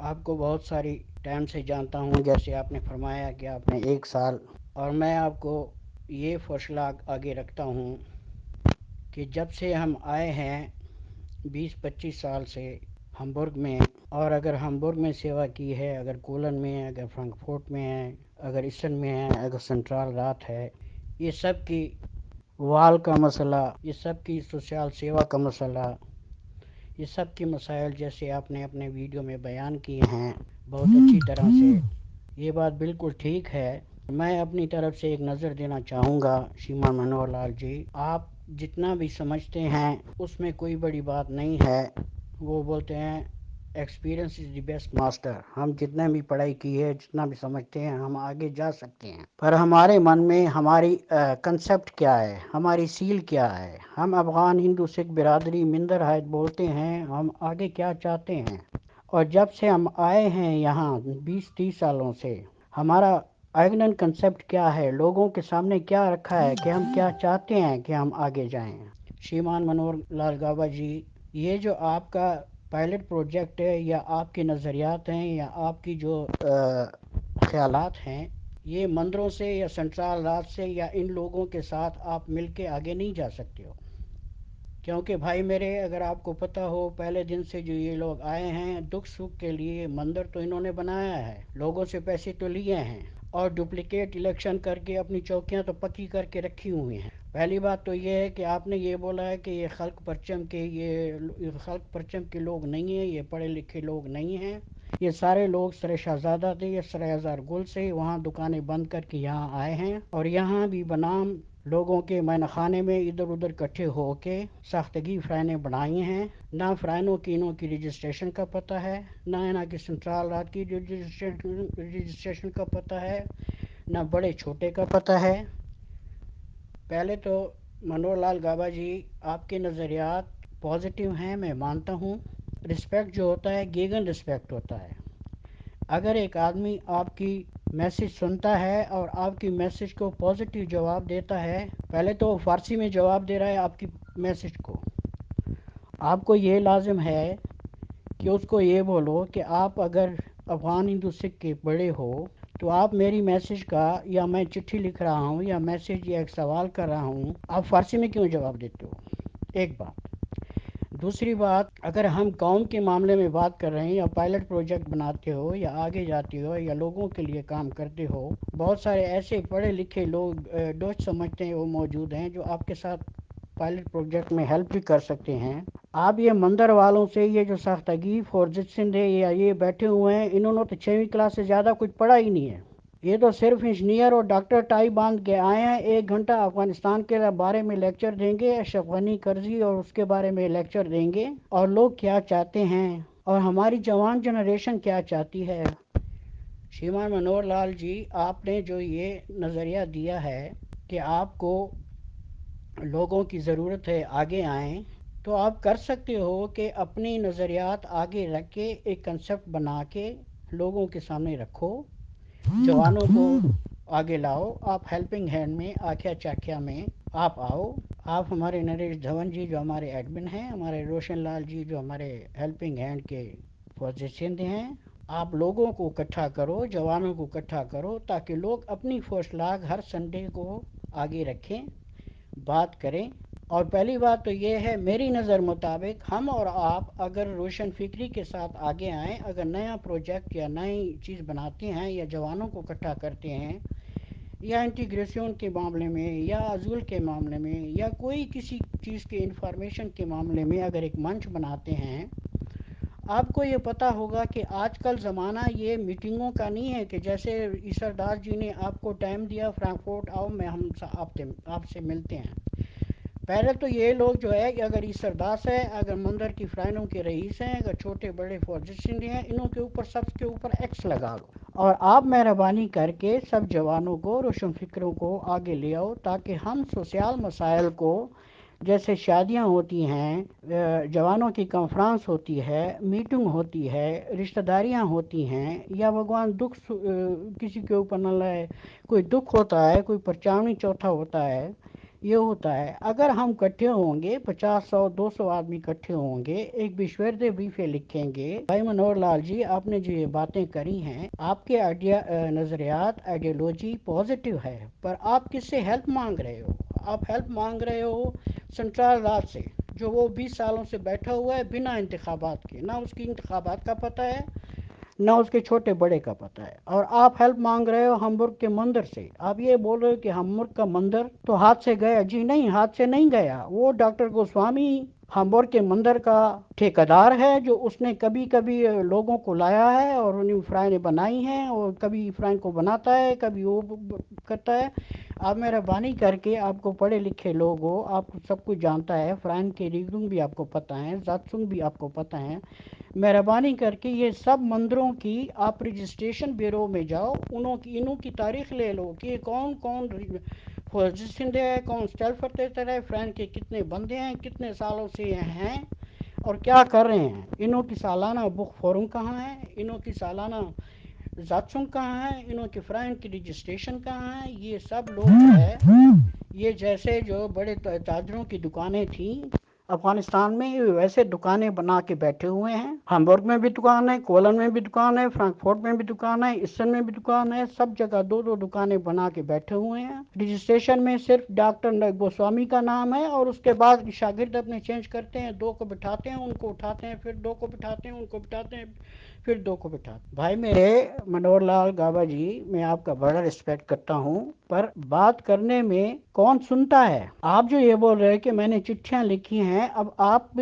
آپ کو بہت ساری ٹائم سے جانتا ہوں، جیسے آپ نے فرمایا کہ آپ نے 1 سال، اور میں آپ کو یہ فیصلہ آگے رکھتا ہوں کہ جب سے ہم آئے ہیں 20-25 سال سے ہمبرگ میں، اور اگر ہمبرگ میں سیوا کی ہے، اگر کولن میں ہے، اگر فرانکفورٹ میں ہے، اگر اسن میں ہے، اگر سنٹرال رات ہے، یہ سب کی وال کا مسئلہ، یہ سب کی سوشل سیوا کا مسئلہ، یہ سب کی مسائل جیسے آپ نے اپنے ویڈیو میں بیان کیے ہیں بہت اچھی طرح سے، یہ بات بالکل ٹھیک ہے۔ میں اپنی طرف سے ایک نظر دینا چاہوں گا شیما منوہر لال جی، آپ جتنا بھی سمجھتے ہیں اس میں کوئی بڑی بات نہیں ہے۔ وہ بولتے ہیں experience is the best master, ہم جتنا بھی پڑھائی کی ہے، جتنا بھی سمجھتے ہیں، ہم آگے جا سکتے ہیں، پر ہمارے من میں ہماری کنسپٹ کیا ہے، ہماری سیل کیا ہے، ہم افغان ہندو سکھ برادری مندر حیت بولتے ہیں، ہم آگے کیا چاہتے ہیں۔ اور جب سے ہم آئے ہیں یہاں 20-30 سالوں سے، ہمارا آئگنن کنسپٹ کیا ہے، لوگوں کے سامنے کیا رکھا ہے کہ ہم کیا چاہتے ہیں کہ ہم آگے جائیں۔ شریمان منوہر لال گابا جی، یہ جو آپ کا پائلٹ پروجیکٹ ہے، یا آپ کے نظریات ہیں، یا آپ کی جو خیالات ہیں، یہ مندروں سے یا سنٹرال رات سے یا ان لوگوں کے ساتھ آپ مل کے آگے نہیں جا سکتے ہو، کیونکہ بھائی میرے، اگر آپ کو پتہ ہو پہلے دن سے جو یہ لوگ آئے ہیں دکھ سکھ کے لیے، مندر تو انہوں نے بنایا ہے، لوگوں سے پیسے تو لیے ہیں، اور ڈپلیکیٹ الیکشن کر کے اپنی چوکیاں تو پکی کر کے رکھی ہوئی ہیں۔ پہلی بات تو یہ ہے کہ آپ نے یہ بولا ہے کہ یہ خلق پرچم کے لوگ نہیں ہیں، یہ پڑھے لکھے لوگ نہیں ہیں، یہ سارے لوگ سر شہزادہ تھے، یہ سر ہزار گل سے وہاں دکانیں بند کر کے یہاں آئے ہیں، اور یہاں بھی بنام لوگوں کے مین خانے میں ادھر ادھر اکٹھے ہو کے ساختگی فرائنیں بنائی ہیں۔ نہ فرائنوں کی انہوں کی رجسٹریشن کا پتہ ہے، نہ انہوں کی سنٹرال رات کی رجسٹریشن کا پتہ ہے، نہ بڑے چھوٹے کا پتہ ہے۔ پہلے تو منوہر لال گابا جی، آپ کے نظریات پازیٹیو ہیں، میں مانتا ہوں۔ رسپیکٹ جو ہوتا ہے گیگن رسپیکٹ ہوتا ہے۔ اگر ایک آدمی آپ کی میسج سنتا ہے اور آپ کی میسج کو پازیٹیو جواب دیتا ہے، پہلے تو فارسی میں جواب دے رہا ہے آپ کی میسج کو، آپ کو یہ لازم ہے کہ اس کو یہ بولو کہ آپ اگر افغان ہندو سکھ کے بڑے ہو تو آپ میری میسج کا، یا میں چٹھی لکھ رہا ہوں یا میسج یا ایک سوال کر رہا ہوں، آپ فارسی میں کیوں جواب دیتے ہو؟ ایک بات۔ دوسری بات، اگر ہم قوم کے معاملے میں بات کر رہے ہیں، یا پائلٹ پروجیکٹ بناتے ہو، یا آگے جاتے ہو، یا لوگوں کے لیے کام کرتے ہو، بہت سارے ایسے پڑھے لکھے لوگ دوست سمجھتے ہیں وہ موجود ہیں جو آپ کے ساتھ پائلٹ پروجیکٹ میں ہیلپ بھی کر سکتے ہیں۔ آپ یہ مندر والوں سے، یہ جو ساختگی فورجت سندھ ہے یا یہ بیٹھے ہوئے ہیں، انہوں نے تو 6ویں کلاس سے زیادہ کچھ پڑھا ہی نہیں ہے، یہ تو صرف انجینئر اور ڈاکٹر ٹائی باندھ کے آئے ہیں، 1 گھنٹہ افغانستان کے بارے میں لیکچر دیں گے، اشرف غنی کرزی اور اس کے بارے میں لیکچر دیں گے، اور لوگ کیا چاہتے ہیں اور ہماری جوان جنریشن کیا چاہتی ہے۔ شریمان منوہر لال جی، آپ نے جو یہ نظریہ دیا ہے کہ آپ کو لوگوں کی ضرورت ہے آگے آئیں، تو آپ کر سکتے ہو کہ اپنی نظریات آگے رکھ کے ایک کنسپٹ بنا کے لوگوں کے سامنے رکھو، جوانوں کو آگے لاؤ، آپ ہیلپنگ ہینڈ میں آکھیا چاکھیا میں آپ آؤ، آپ ہمارے نریش دھون جی جو ہمارے ایڈمن ہیں، ہمارے روشن لال جی جو ہمارے ہیلپنگ ہینڈ کے پوزیشن ہیں، آپ لوگوں کو اکٹھا کرو، جوانوں کو اکٹھا کرو، تاکہ لوگ اپنی فوشلاگ ہر سنڈے کو آگے رکھیں، بات کریں۔ اور پہلی بات تو یہ ہے، میری نظر مطابق ہم اور آپ اگر روشن فکری کے ساتھ آگے آئیں، اگر نیا پروجیکٹ یا نئی چیز بناتے ہیں، یا جوانوں کو اکٹھا کرتے ہیں، یا انٹیگریشن کے معاملے میں، یا عزول کے معاملے میں، یا کوئی کسی چیز کے انفارمیشن کے معاملے میں اگر ایک منچ بناتے ہیں، آپ کو یہ پتہ ہوگا کہ آج کل زمانہ یہ میٹنگوں کا نہیں ہے کہ جیسے ایسر داس جی نے آپ کو ٹائم دیا فرانکفورٹ آؤ، میں ہم آپ سے ملتے ہیں۔ پہلے تو یہ لوگ جو ہے کہ اگر ایسر داس ہے، اگر مندر کی فرائنوں کے رئیس ہیں، اگر چھوٹے بڑے فوجی ہیں، انہوں کے اوپر سب کے اوپر ایکس لگا دو، اور آپ مہربانی کر کے سب جوانوں کو، روشن فکروں کو آگے لے آؤ، تاکہ ہم سوشل مسائل کو، جیسے شادیاں ہوتی ہیں، جوانوں کی کانفرنس ہوتی ہے، میٹنگ ہوتی ہے، رشتہ داریاں ہوتی ہیں، یا بھگوان دکھ کسی کے اوپر نہ لائے، کوئی دکھ ہوتا ہے، کوئی پرچاونی چوتھا ہوتا ہے، یہ ہوتا ہے اگر ہم اکٹھے ہوں گے 50 100 200 آدمی اکٹھے ہوں گے ایک بشوردے بریفے لکھیں گے بھائی منور لال جی آپ نے جو یہ باتیں کری ہیں آپ کے نظریات آئیڈیالوجی پازیٹیو ہے پر آپ کس سے ہیلپ مانگ رہے ہو آپ ہیلپ مانگ رہے ہو سنٹرال راج سے جو وہ 20 سالوں سے بیٹھا ہوا ہے بنا انتخابات کے نہ اس کی انتخابات کا پتہ ہے نہ اس کے چھوٹے بڑے کا پتہ ہے اور آپ ہیلپ مانگ رہے ہو ہمبرگ کے مندر سے آپ یہ بول رہے ہو کہ ہمبرگ کا مندر تو ہاتھ سے گیا جی نہیں ہاتھ سے نہیں گیا وہ ڈاکٹر گوسوامی ہمبرگ کے مندر کا ٹھیکیدار ہے جو اس نے کبھی کبھی لوگوں کو لایا ہے اور انہیں فرائنیں بنائی ہیں اور کبھی فرائن کو بناتا ہے کبھی وہ کرتا ہے آپ مہربانی کر کے آپ کو پڑھے لکھے لوگ ہو آپ کو سب کچھ جانتا ہے فرائن کے ریگنگ بھی آپ کو پتہ ہے ذاتسنگ بھی آپ کو پتہ ہے مہربانی کر کے یہ سب مندروں کی آپ رجسٹریشن بیورو میں جاؤ انہوں کی تاریخ لے لو کہ کون کون سندھے ہے کون اسٹیل ہے فرینڈ کے کتنے بندے ہیں کتنے سالوں سے یہ ہیں اور کیا کر رہے ہیں انہوں کی سالانہ بک فورم کہاں ہے انہوں کی سالانہ ذاتسنگ کہاں ہے انہوں کی فرینڈ کی رجسٹریشن کہاں ہے یہ سب لوگ جو ہے یہ جیسے جو بڑے تاجروں کی دکانیں تھیں افغانستان میں ویسے دکانیں بنا کے بیٹھے ہوئے ہیں ہمبرگ میں بھی دکان ہے کولن میں بھی دکان ہے فرانکفورٹ میں بھی دکان ہے اسٹن میں بھی دکان ہے سب جگہ دو دو دکانیں بنا کے بیٹھے ہوئے ہیں رجسٹریشن میں صرف ڈاکٹر گوسوامی کا نام ہے اور اس کے بعد شاگرد اپنے چینج کرتے ہیں 2 کو بٹھاتے ہیں ان کو اٹھاتے ہیں پھر 2 کو بٹھاتے ہیں ان کو بٹھاتے ہیں پھر 2 کو بٹھاتے ہیں بھائی میرے منور لال گابا جی میں آپ کا بڑا رسپیکٹ کرتا ہوں پر بات کرنے میں کون سنتا ہے آپ جو یہ بول رہے ہیں کہ میں نے چٹھیاں لکھی ہیں اب آپ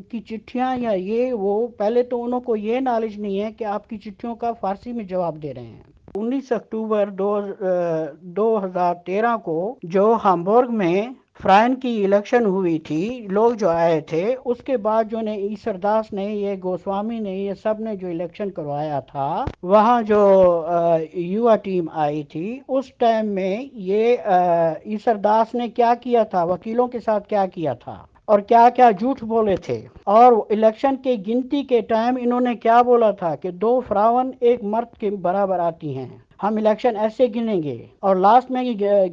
کی چٹھیاں یا یہ وہ پہلے تو انہوں کو یہ نالج نہیں ہے کہ آپ کی چٹھیوں کا فارسی میں جواب دے رہے ہیں 19 اکتوبر 2013 کو جو ہمبرگ میں فرائن کی الیکشن ہوئی تھی لوگ جو آئے تھے اس کے بعد جو نے ایسر داس نے یہ گوسوامی نے یہ سب نے جو الیکشن کروایا تھا وہاں جو یووا ٹیم آئی تھی اس ٹائم میں یہ ایسر داس نے کیا کیا تھا وکیلوں کے ساتھ کیا کیا تھا اور کیا کیا جھوٹ بولے تھے اور الیکشن کے گنتی کے ٹائم انہوں نے کیا بولا تھا کہ 2 فراون ایک مرد کے برابر آتی ہیں ہم الیکشن ایسے گنیں گے اور لاسٹ میں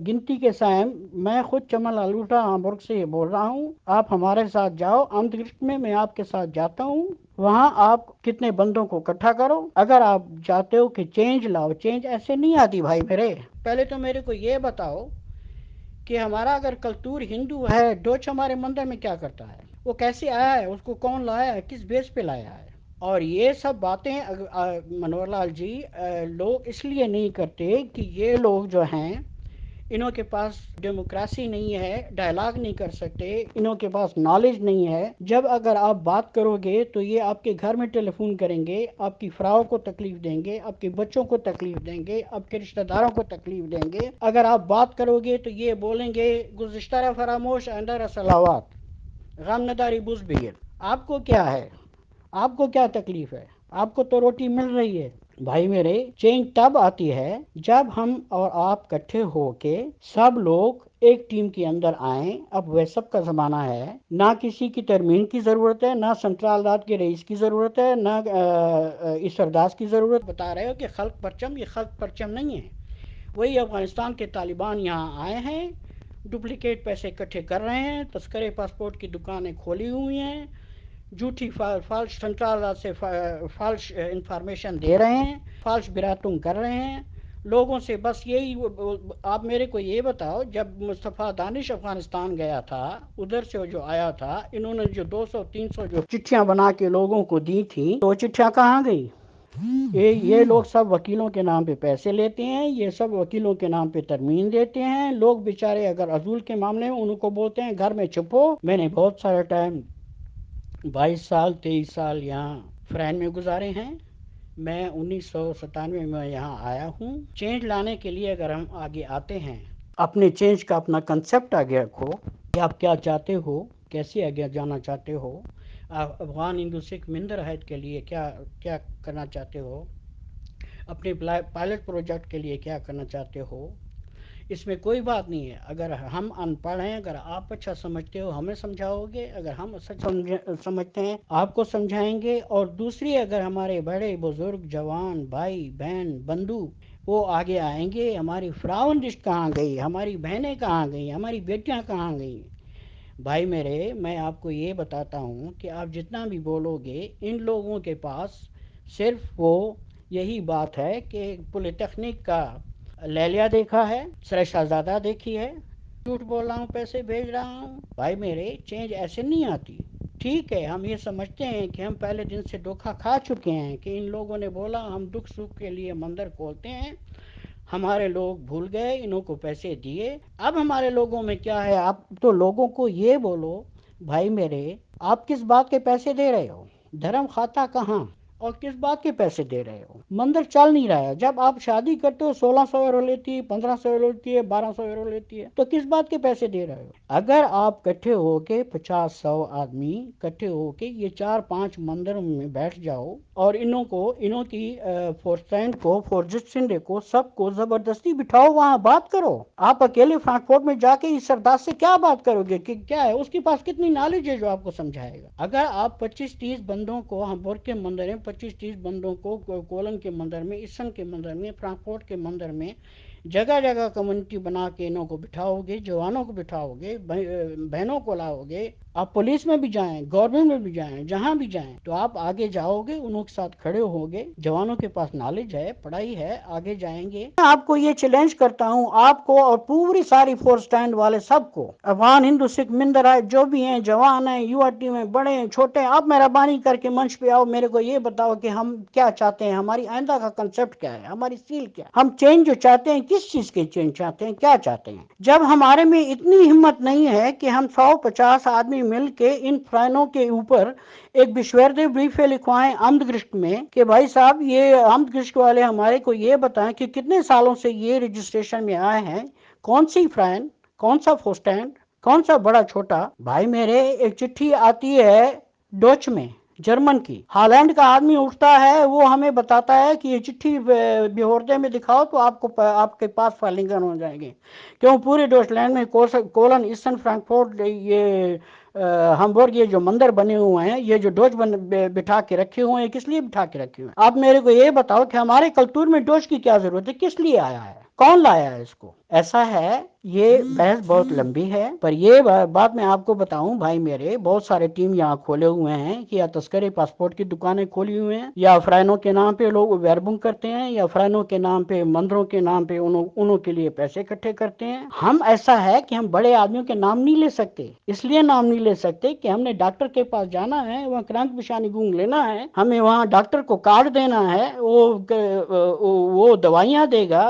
گنتی کے ٹائم میں خود چمن لال لوٹھا ہمبرگ سے یہ بول رہا ہوں آپ ہمارے ساتھ جاؤ امترکش میں آپ کے ساتھ جاتا ہوں وہاں آپ کتنے بندوں کو اکٹھا کرو اگر آپ چاہتے ہو کہ چینج لاؤ چینج ایسے نہیں آتی بھائی میرے پہلے تو میرے کو یہ بتاؤ کہ ہمارا اگر کلتور ہندو ہے ڈوچ ہمارے مندر میں کیا کرتا ہے وہ کیسے آیا ہے اس کو کون لایا ہے کس بیس پہ لایا ہے اور یہ سب باتیں منور لال جی لوگ اس لیے نہیں کرتے کہ یہ لوگ جو ہیں انہوں کے پاس ڈیموکریسی نہیں ہے ڈائلاگ نہیں کر سکتے انہوں کے پاس نالج نہیں ہے جب اگر آپ بات کرو گے تو یہ آپ کے گھر میں ٹیلی فون کریں گے آپ کی فراؤ کو تکلیف دیں گے آپ کے بچوں کو تکلیف دیں گے آپ کے رشتہ داروں کو تکلیف دیں گے اگر آپ بات کرو گے تو یہ بولیں گے گزشتہ فراموش اندر صلاوات غم نداری بز بیر آپ کو کیا ہے آپ کو کیا تکلیف ہے آپ کو تو روٹی مل رہی ہے بھائی میرے چینج تب آتی ہے جب ہم اور آپ کٹھے ہو کے سب لوگ ایک ٹیم کے اندر آئیں اب وہ سب کا زمانہ ہے نہ کسی کی ترمیم کی ضرورت ہے نہ سنٹرال رات کے رئیس کی ضرورت ہے نہ ایسرداس کی ضرورت بتا رہے ہو کہ خلق پرچم یہ خلق پرچم نہیں ہے وہی افغانستان کے طالبان یہاں آئے ہیں ڈپلیکیٹ پیسے اکٹھے کر رہے ہیں تذکرے پاسپورٹ کی دکانیں کھولی ہوئی ہیں جھوٹی فالش سنٹرال سے فالش انفارمیشن دے رہے ہیں فالش براتوں کر رہے ہیں لوگوں سے بس یہی آپ میرے کو یہ بتاؤ جب مصطفیٰ دانش افغانستان گیا تھا ادھر سے جو آیا تھا انہوں نے جو 200 300 جو چٹھیاں بنا کے لوگوں کو دی تھی تو چٹھیاں کہاں گئی یہ لوگ سب وکیلوں کے نام پہ پیسے لیتے ہیں یہ سب وکیلوں کے نام پہ ترمیم دیتے ہیں لوگ بیچارے اگر عزول کے معاملے میں ان کو بولتے ہیں گھر میں چھپو میں نے بہت سارا ٹائم 22 سال 23 سال یہاں فرین میں گزارے ہیں میں 1997 میں یہاں آیا ہوں چینج لانے کے لیے اگر ہم آگے آتے ہیں اپنے چینج کا اپنا کنسپٹ آگے رکھو کہ آپ کیا چاہتے ہو کیسے آگے جانا چاہتے ہو آپ افغان ہندو سکھ مندر حید کے لیے کیا کرنا چاہتے ہو اپنے پائلٹ پروجیکٹ کے لیے کیا کرنا چاہتے ہو اس میں کوئی بات نہیں ہے اگر ہم ان پڑھ ہیں اگر آپ اچھا سمجھتے ہو ہمیں سمجھاؤ گے اگر ہم اچھا سمجھتے ہیں آپ کو سمجھائیں گے اور دوسری اگر ہمارے بڑے بزرگ جوان بھائی بہن بندو وہ آگے آئیں گے. ہماری فراون لسٹ کہاں گئی, ہماری بہنیں کہاں گئیں, ہماری بیٹیاں کہاں گئیں. بھائی میرے, میں آپ کو یہ بتاتا ہوں کہ آپ جتنا بھی بولو گے, ان لوگوں کے پاس صرف وہ یہی بات ہے کہ پولی ٹیکنک کا لیلیا دیکھا ہے, سر شہزادہ دیکھی ہے, جھوٹ بول رہا ہوں, پیسے بھیج رہا ہوں. بھائی میرے, چینج ایسے نہیں آتی. ٹھیک ہے, ہم یہ سمجھتے ہیں کہ ہم پہلے دن سے دھوکہ کھا چکے ہیں کہ ان لوگوں نے بولا ہم دکھ سکھ کے لیے مندر کھولتے ہیں, ہمارے لوگ بھول گئے, انہوں کو پیسے دیے. اب ہمارے لوگوں میں کیا ہے, آپ تو لوگوں کو یہ بولو بھائی میرے, آپ کس بات کے پیسے دے رہے ہو, دھرم کھاتا کہاں اور کس بات کے پیسے دے رہے ہو. مندر چل نہیں رہا ہے. جب آپ شادی کرتے ہو 1600 € لیتی ہے, 1500 € لیتی ہے, 1200 € لیتی ہے, تو کس بات کے پیسے دے رہے ہو. اگر آپ کٹھے ہو کے 50-100 آدمی کٹھے ہو کے یہ 4-5 مندر میں بیٹھ جاؤ اور انہوں کی فورسٹینڈ کو, فورجسٹ سنڈے کو, سب کو زبردستی بٹھاؤ, وہاں بات کرو. آپ اکیلے فرانکفورٹ میں جا کے اس سردار سے کیا بات کرو گے کہ کیا ہے, اس کے پاس کتنی نالج ہے جو آپ کو سمجھائے گا. اگر آپ 25-30 بندوں کو ہمبورگ کے مندر میں, 25-30 بندوں کو کولن کے مندر میں, اسن کے مندر میں, فرانکفورٹ کے مندر میں جگہ جگہ کمیونٹی بنا کے انہوں کو بٹھاؤ گے, جوانوں کو بٹھاؤ گے, بہنوں کو لاؤ گے, آپ پولیس میں بھی جائیں, گورنمنٹ میں بھی جائیں, جہاں بھی جائیں, تو آپ آگے جاؤ گے, انہوں کے ساتھ کھڑے ہوگے. جوانوں کے پاس نالج ہے, پڑھائی ہے, آگے جائیں گے. میں آپ کو یہ چیلنج کرتا ہوں, آپ کو اور پوری ساری فورس اسٹینڈ والے سب کو, افغان ہندو سکھ مندر آئے جو بھی ہیں, جوان ہیں, یو آر ٹی میں, بڑے ہیں, چھوٹے ہیں, آپ مہربانی کر کے منچ پہ آؤ, میرے کو یہ بتاؤ کہ ہم کیا چاہتے ہیں, ہماری آئندہ کا کنسپٹ کیا ہے, ہماری سیل کیا ہے, ہم چینج جو چاہتے ہیں کس چیز کے چینج چاہتے ہیں, کیا چاہتے ہیں. جب ہمارے میں اتنی ہمت نہیں ہے کہ ہم 150 آدمی مل کے ان فرینوں کے اوپر ایک بشوردیو بریفے لکھوائیں آمد گرشت میں کہ بھائی صاحب یہ آمد گرشت والے ہمارے کو یہ بتائیں کہ کتنے سالوں سے یہ رجسٹریشن میں آئے ہیں, کون سی فرین, کون سا فوسٹینڈ, کون سا بڑا چھوٹا. بھائی میرے, ایک چٹھی آتی ہے ڈوچ میں, جرمن کی, ہالینڈ کا آدمی اٹھتا ہے, وہ ہمیں بتاتا ہے کہ یہ چٹھی بہوردے میں دکھاؤ تو آپ کے پاس فائلنگن ہو جائیں گے. کیوں, پورے ڈوچ لینڈ میں کولن, ایسن, فرانکفورٹ, یہ ہمبورگ, یہ جو مندر بنے ہوئے ہیں, یہ جو ڈوچ بٹھا کے رکھے ہوئے ہیں, کس لیے بٹھا کے رکھے ہوئے ہیں. آپ میرے کو یہ بتاؤ کہ ہمارے کلتور میں ڈوچ کی کیا ضرورت ہے, کس لیے آیا ہے, کون لایا ہے اس کو. ایسا ہے, یہ بحث بہت لمبی ہے, پر یہ بات میں آپ کو بتاؤں بھائی میرے, بہت سارے ٹیم یہاں کھولے ہوئے ہیں کہ یا تذکرے پاسپورٹ کی دکانیں کھولی ہوئے ہیں, یا فرینوں کے نام پہ لوگ ویربنگ کرتے ہیں, یا فرینوں کے نام پہ, مندروں کے نام پہ انہوں کے لیے پیسے اکٹھے کرتے ہیں. ہم ایسا ہے کہ ہم بڑے آدمیوں کے نام نہیں لے سکتے, اس لیے نام نہیں لے سکتے کہ ہم نے ڈاکٹر کے پاس جانا ہے, وہاں کرانک پشانی گونگ لینا ہے, ہمیں وہاں ڈاکٹر کو کارڈ دینا ہے, وہ دوائیاں دے گا,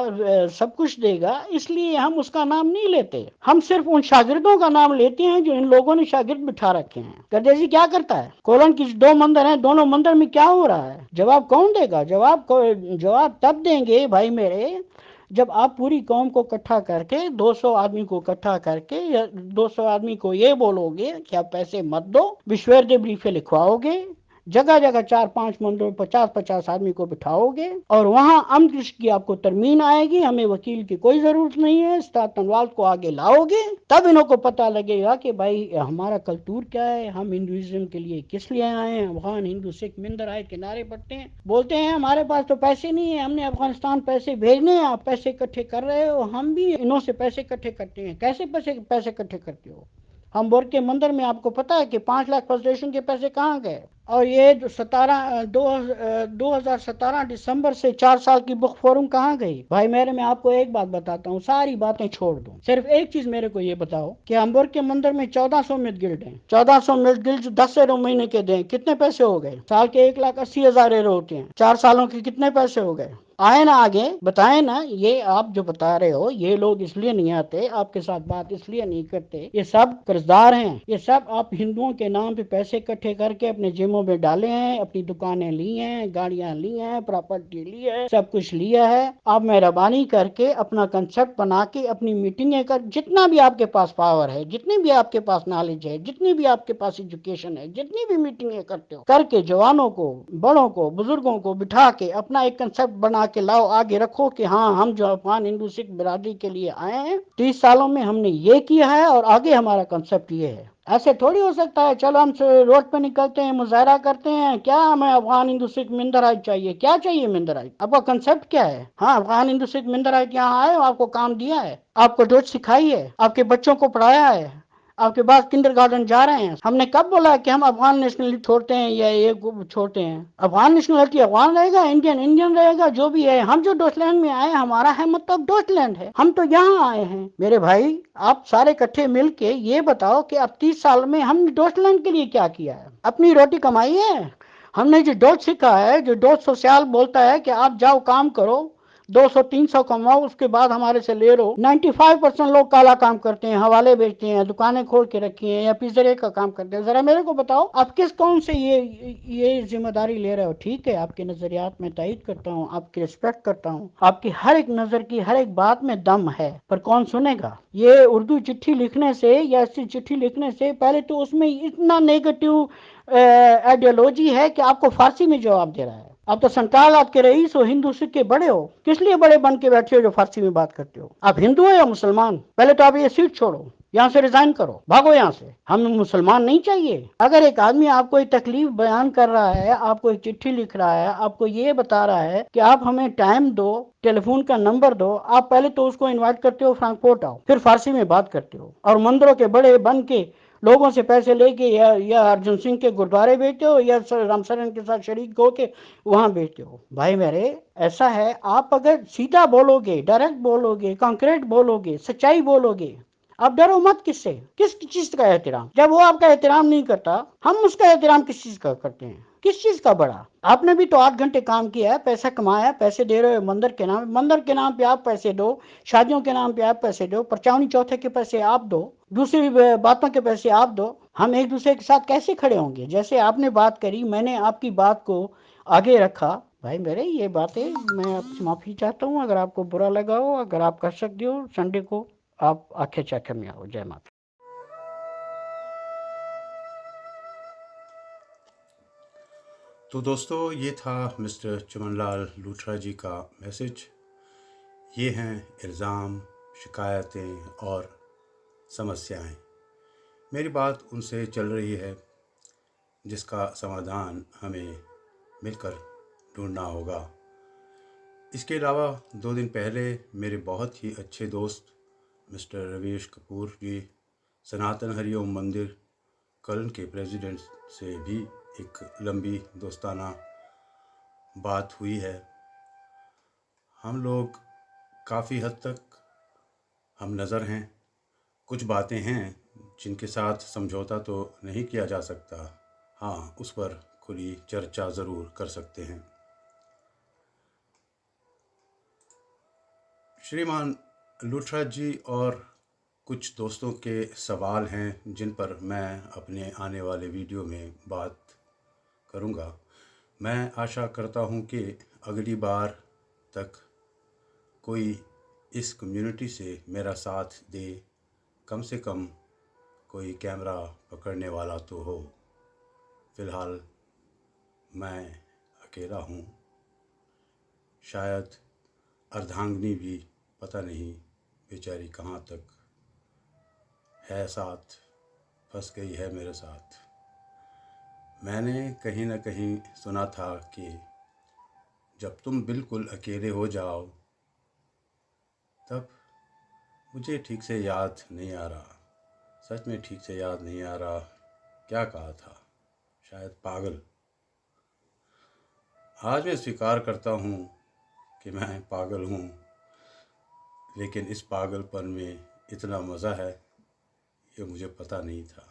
سب کچھ دے گا, اس لیے ہم اس کا نام نہیں لیتے. ہم صرف ان شاگردوں کا نام لیتے ہیں جو ان لوگوں نے شاگرد بٹھا رکھے ہیں. گردیزی کیا کرتا ہے, کولن کی 2 مندر ہیں, دونوں مندر میں کیا ہو رہا ہے, جواب کون دے گا. جواب تب دیں گے بھائی میرے, جب آپ پوری قوم کو اکٹھا کر کے, 200 آدمی کو اکٹھا کر کے, یا 200 آدمی کو یہ بولو گے کہ آپ پیسے مت دو, بشوردیو بریفے لکھواؤ گے, جگہ جگہ 4-5 مندروں 50-50 آدمی کو بٹھاؤ گے, اور وہاں امن دشت کی آپ کو ترمیم آئے گی, ہمیں وکیل کی کوئی ضرورت نہیں ہے, استاد تنوال کو آگے لاؤ گے, تب انہوں کو پتہ لگے گا کہ بھائی ہمارا کلتور کیا ہے, ہم ہندوازم کے لیے کس لیے آئے ہیں. افغان ہندو سکھ مندر آئے کنارے پڑتے ہیں, بولتے ہیں ہمارے پاس تو پیسے نہیں ہیں, ہم نے افغانستان پیسے بھیجنے ہیں, آپ پیسے اکٹھے کر رہے ہو, ہم بھی انہوں سے پیسے اکٹھے کرتے ہیں. کیسے پیسے اکٹھے کرتے ہو. ہمبورگ کے مندر میں آپ کو پتا ہے کہ 5 لاکھ فرسٹریشن کے پیسے کہاں گئے, اور یہ 2017 دسمبر سے 4 سال کی بک فورم کہاں گئی. بھائی میرے, میں آپ کو ایک بات بتاتا ہوں, ساری باتیں چھوڑ دوں, صرف ایک چیز میرے کو یہ بتاؤ کہ ہمبورگ کے مندر میں 1400 مرد گلڈ ہیں, 1400 مرد گلڈ 10 سے 2 مہینے کے دیں, کتنے پیسے ہو گئے. سال کے 1,80,000 ایرو ہوتے ہیں, 4 سالوں کے کتنے پیسے ہو گئے. آئے نا آگے بتائیں نا, یہ آپ جو بتا رہے ہو, یہ لوگ اس لیے نہیں آتے, آپ کے ساتھ بات اس لیے نہیں کرتے, یہ سب قرضدار ہیں, یہ سب آپ ہندوؤں کے نام پہ پیسے اکٹھے کر کے اپنے جیبوں میں ڈالے ہیں, اپنی دکانیں لی ہیں, گاڑیاں لی ہیں, پراپرٹی لی ہے, سب کچھ لیا ہے. آپ مہربانی کر کے اپنا کنسپٹ بنا کے اپنی میٹنگیں کر, جتنا بھی آپ کے پاس پاور ہے, جتنی بھی آپ کے پاس نالج ہے, جتنی بھی آپ کے پاس ایجوکیشن ہے, جتنی بھی میٹنگیں کرتے ہو, کر کے جوانوں کو, بڑوں کو, بزرگوں کو بٹھا کے اپنا ایک کنسپٹ بنا کے لاؤ, آگے رکھو کہ ہاں ہم جو افغان ہندو سکھ برادری کے لیے آئے ہیں, 30 سالوں میں ہم نے یہ کیا ہے, اور آگے ہمارا کنسپٹ یہ ہے. ایسے تھوڑی ہو سکتا ہے چلو ہم روڈ پہ نکلتے ہیں مظاہرہ کرتے ہیں کیا ہمیں افغان ہندو سکھ مندرائٹ چاہیے کیا چاہیے مندرائٹ آپ کا کنسپٹ کیا ہے ہاں افغان ہندو سکھ مندرائٹ یہاں آئے آپ کو کام دیا ہے آپ کو ڈوچ سکھائی ہے آپ کے بچوں کو پڑھایا ہے آپ کے بعد کنڈر گارڈن جا رہے ہیں ہم نے کب بولا کہ ہم افغان نیشنلٹی چھوڑتے ہیں یا یہ چھوڑتے ہیں افغان نیشنلٹی افغان رہے گا انڈین انڈین رہے گا جو بھی ہے ہم جو ڈوچ لینڈ میں آئے ہمارا ہے مطلب ڈوچ لینڈ ہے ہم تو یہاں آئے ہیں میرے بھائی آپ سارے اکٹھے مل کے یہ بتاؤ کہ اب 30 سال میں ہم نے ڈوچ لینڈ کے لیے کیا کیا ہے اپنی روٹی کمائی ہے ہم نے جو ڈوچ سیکھا ہے جو ڈوچ سوسیال بولتا ہے کہ آپ جاؤ کام کرو 200 300 کماؤ اس کے بعد ہمارے سے لے رہو 95% لوگ کالا کام کرتے ہیں حوالے بیچتے ہیں دکانیں کھول کے رکھی ہیں یا پزرے کا کام کرتے ہیں ذرا میرے کو بتاؤ آپ کس قوم سے یہ ذمہ داری لے رہے ہو ٹھیک ہے آپ کے نظریات میں تائید کرتا ہوں آپ کی رسپیکٹ کرتا ہوں آپ کی ہر ایک نظر کی ہر ایک بات میں دم ہے پر کون سنے گا یہ اردو چٹھی لکھنے سے یا ایسی چٹھی لکھنے سے پہلے تو اس میں اتنا نیگیٹو آئیڈیالوجی ہے کہ آپ کو فارسی میں جواب دے رہا ہے آپ تو سنتالات کے رئیس ہو ہندو سکھ کے بڑے ہو کس لیے بڑے بن کے بیٹھے ہو جو فارسی میں بات کرتے ہو آپ ہندو ہو یا مسلمان پہلے تو آپ یہ سیٹ چھوڑو یہاں سے ریزائن کرو بھاگو یہاں سے ہم مسلمان نہیں چاہیے اگر ایک آدمی آپ کو ایک تکلیف بیان کر رہا ہے آپ کو ایک چٹھی لکھ رہا ہے آپ کو یہ بتا رہا ہے کہ آپ ہمیں ٹائم دو ٹیلی فون کا نمبر دو آپ پہلے تو اس کو انوائٹ کرتے ہو فرانکفورٹ آؤ پھر فارسی میں بات کرتے ہو اور مندروں کے بڑے بن کے لوگوں سے پیسے لے کے یا ارجن سنگھ کے گردوارے بیچتے ہو یا رام سرن کے ساتھ شریک ہو کے وہاں بیچتے ہو بھائی میرے ایسا ہے آپ اگر سیدھا بولو گے ڈائریکٹ بولو گے کانکریٹ بولو گے سچائی بولو گے آپ ڈرو مت کس سے کس چیز کا احترام جب وہ آپ کا احترام نہیں کرتا ہم اس کا احترام کس چیز کا کرتے ہیں کس چیز کا بڑا آپ نے بھی تو 8 گھنٹے کام کیا ہے پیسہ کمایا پیسے دے رہے ہو مندر کے نام پہ آپ پیسے دو شادیوں کے نام پہ آپ پیسے دو پرچاونی چوتھے کے پیسے آپ دو دوسری باتوں کے پیسے آپ دو ہم ایک دوسرے کے ساتھ کیسے کھڑے ہوں گے جیسے آپ نے بات کری میں نے آپ کی بات کو آگے رکھا بھائی میرے یہ باتیں میں آپ سے معافی چاہتا ہوں اگر آپ کو برا لگا ہو اگر آپ کر سکتے ہو سنڈے کو آپ آنکھیں چاکھے میں آؤ جے ماتا تو دوستو یہ تھا مسٹر چمن لال لوتھرا جی کا میسج. یہ ہیں الزام شکایتیں اور سمسیائیں. میری بات ان سے چل رہی ہے جس کا سمادھان ہمیں مل کر ڈھونڈنا ہوگا. اس کے علاوہ 2 دن پہلے میرے بہت ہی اچھے دوست مسٹر رویش کپور جی سناتن ہری اوم مندر کلن کے پریزیڈنٹ سے بھی ایک لمبی دوستانہ بات ہوئی ہے. ہم لوگ کافی حد تک ہم نظر ہیں. کچھ باتیں ہیں جن کے ساتھ سمجھوتا تو نہیں کیا جا سکتا. ہاں اس پر کھلی چرچا ضرور کر سکتے ہیں. شریمان لوتھرا جی اور کچھ دوستوں کے سوال ہیں جن پر میں اپنے آنے والے ویڈیو میں بات کروں گا. میں آشا کرتا ہوں کہ اگلی بار تک کوئی اس کمیونٹی سے میرا ساتھ دے. کم سے کم کوئی کیمرہ پکڑنے والا تو ہو. فی الحال میں اکیلا ہوں. شاید اردھانگنی بھی پتہ نہیں بیچاری کہاں تک ہے ساتھ پھنس گئی ہے میرے ساتھ. میں نے کہیں نہ کہیں سنا تھا کہ جب تم بالکل اکیلے ہو جاؤ تب مجھے ٹھیک سے یاد نہیں آ رہا. سچ میں ٹھیک سے یاد نہیں آ رہا کیا کہا تھا. شاید پاگل. آج میں سویکار کرتا ہوں کہ میں پاگل ہوں لیکن اس پاگل پن میں اتنا مزہ ہے یہ مجھے پتہ نہیں تھا.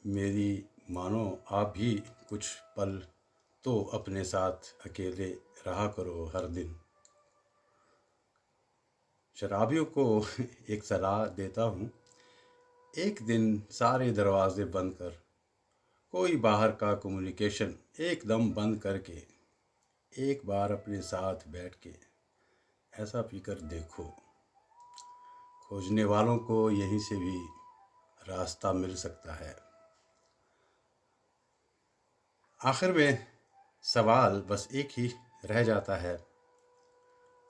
میری مانو آپ بھی کچھ پل تو اپنے ساتھ اکیلے رہا کرو ہر دن. شرابیوں کو ایک صلاح دیتا ہوں. ایک دن سارے دروازے بند کر کوئی باہر کا کمیونیکیشن ایک دم بند کر کے ایک بار اپنے ساتھ بیٹھ کے ایسا پی کر دیکھو. کھوجنے والوں کو یہیں سے بھی راستہ مل سکتا ہے. آخر میں سوال بس ایک ہی رہ جاتا ہے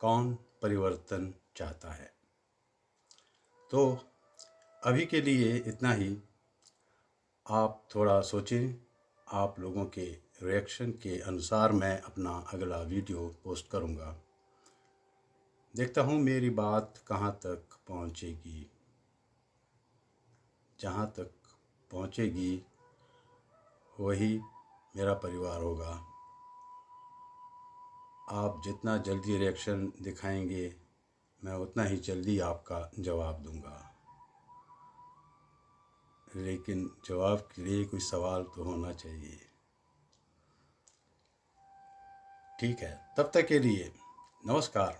کون پریورتن چاہتا ہے. تو ابھی کے لیے اتنا ہی. آپ تھوڑا سوچیں. آپ لوگوں کے ریئیکشن کے انوسار میں اپنا اگلا ویڈیو پوسٹ کروں گا. دیکھتا ہوں میری بات کہاں تک پہنچے گی. جہاں تک پہنچے گی وہی میرا پریوار ہوگا. آپ جتنا جلدی ریئیکشن دکھائیں گے میں اتنا ہی جلدی آپ کا جواب دوں گا. لیکن جواب کے لیے کوئی سوال تو ہونا چاہیے. ٹھیک ہے، تب تک کے لیے نمسکار.